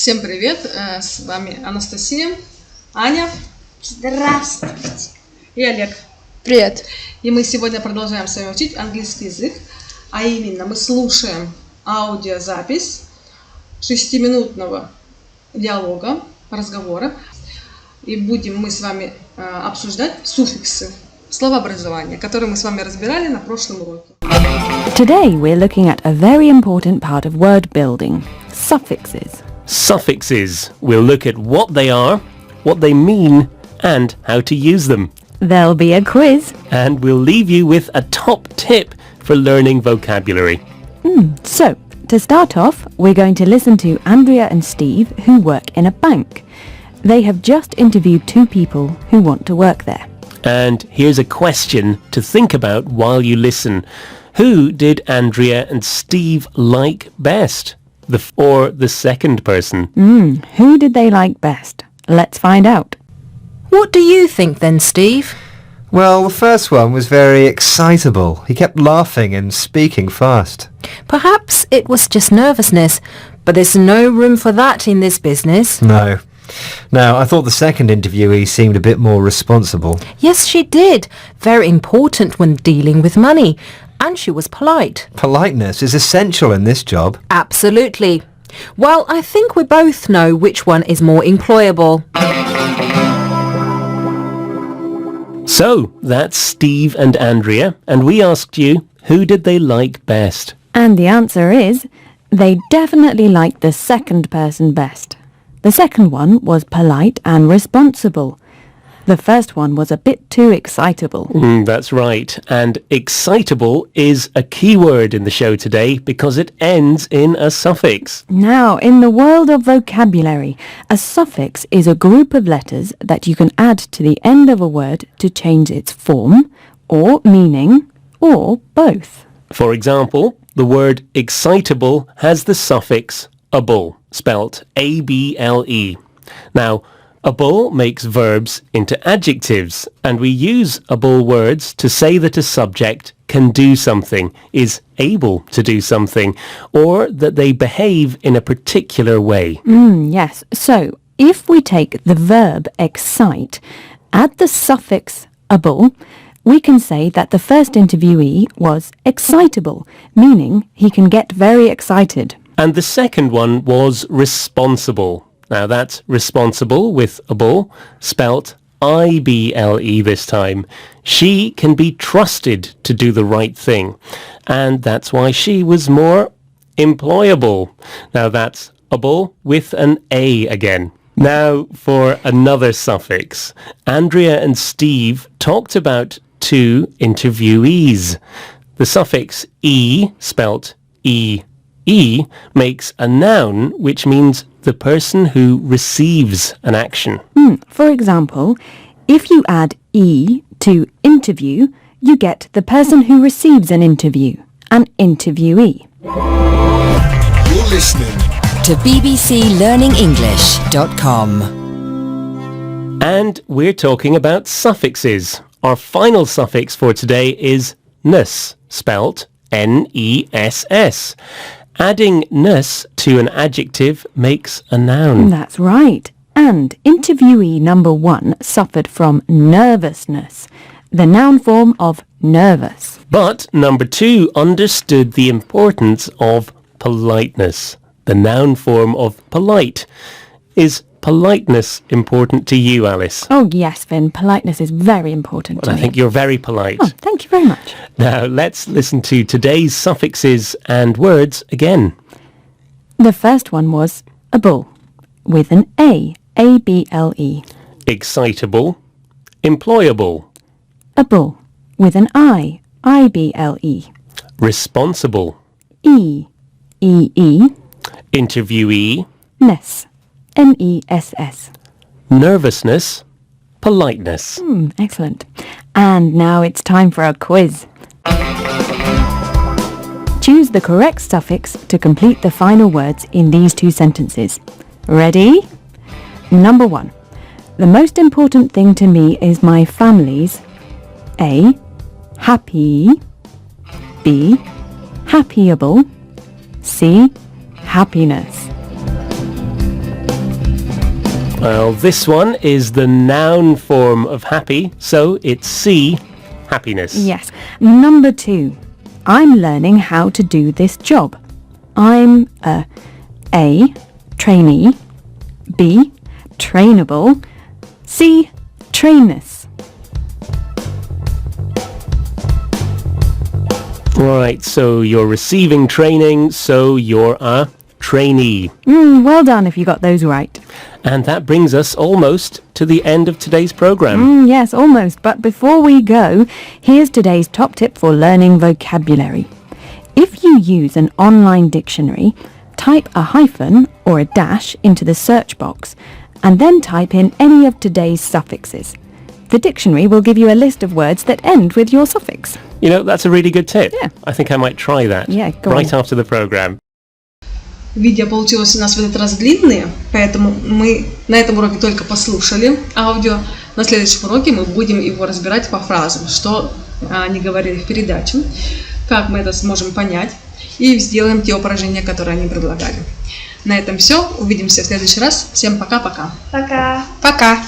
Всем привет! С вами Анастасия, Аня. Здравствуйте. И Олег. Привет. И мы сегодня продолжаем с вами учить английский язык. А именно мы слушаем аудиозапись 6-минутного диалога, разговора. И будем мы с вами обсуждать суффиксы, словообразования, которые мы с вами разбирали на прошлом уроке. Today we're looking at a very important part of word building, suffixes. Suffixes. We'll look at what they are, what they mean, and how to use them. There'll be a quiz. And we'll leave you with a top tip for learning vocabulary. So, to start off, we're going to listen to Andrea and Steve who work in a bank. They have just interviewed 2 people who want to work there. And here's a question to think about while you listen. Who did Andrea and Steve like best? The second person? Who did they like best? Let's find out. What do you think then, Steve? Well, the first one was very excitable. He kept laughing and speaking fast. Perhaps it was just nervousness, but there's no room for that in this business. No. Now, I thought the second interviewee seemed a bit more responsible. Yes, she did. Very important when dealing with money. And she was polite. Politeness is essential in this job. Absolutely. Well, I think we both know which one is more employable. So, that's Steve and Andrea, and we asked you, who did they like best? And the answer is, they definitely liked the second person best. The second one was polite and responsible. The first one was a bit too excitable. That's right. And excitable is a key word in the show today because it ends in a suffix. Now, in the world of vocabulary, a suffix is a group of letters that you can add to the end of a word to change its form, or meaning, or both. For example, the word excitable has the suffix able, spelt A-B-L-E. Now, able makes verbs into adjectives, and we use able words to say that a subject can do something, is able to do something, or that they behave in a particular way. Yes, so if we take the verb excite, add the suffix able, we can say that the first interviewee was excitable, meaning he can get very excited. And the second one was responsible. Now that's responsible with able, spelt I-B-L-E this time. She can be trusted to do the right thing, and that's why she was more employable. Now that's able with an A again. Now for another suffix. Andrea and Steve talked about 2 interviewees. The suffix E, spelt E-E, makes a noun which means the person who receives an action. For example, if you add E to interview, you get the person who receives an interview, an interviewee. You're listening to bbclearningenglish.com. And we're talking about suffixes. Our final suffix for today is ness, spelt N-E-S-S. Adding ness to an adjective makes a noun. That's right. And interviewee number 1 suffered from nervousness, the noun form of nervous. But number 2 understood the importance of politeness, the noun form of polite. Is politeness important to you, Alice? Oh yes, Finn, politeness is very important to I me. think you're very polite. Oh, thank you very much. Now let's listen to today's suffixes and words again. The first one was able, with an A, A-B-L-E. Excitable, employable, Able, with an I, I-B-L-E. responsible, E, E-E. interviewee, Ness, N-E-S-S. nervousness, politeness. Excellent. And now it's time for a quiz. Choose the correct suffix to complete the final words in these 2 sentences. Ready? Number 1. The most important thing to me is my family's A. Happy, B. Happyable, C. Happiness. Well, this one is the noun form of happy, so it's C, happiness. Yes. Number 2. I'm learning how to do this job. I'm a trainee, B, trainable, C, trainers. Right, so you're receiving training, so you're a trainee. Well done if you got those right. And that brings us almost to the end of today's program. Yes, almost. But before we go, here's today's top tip for learning vocabulary. If you use an online dictionary, type a hyphen or a dash into the search box and then type in any of today's suffixes. The dictionary will give you a list of words that end with your suffix. You know, that's a really good tip. Yeah. I think I might try that right after the program. Видео получилось у нас в этот раз длинные, поэтому мы на этом уроке только послушали аудио. На следующем уроке мы будем его разбирать по фразам, что они говорили в передаче, как мы это сможем понять, и сделаем те упражнения, которые они предлагали. На этом все. Увидимся в следующий раз. Всем пока-пока. Пока. Пока.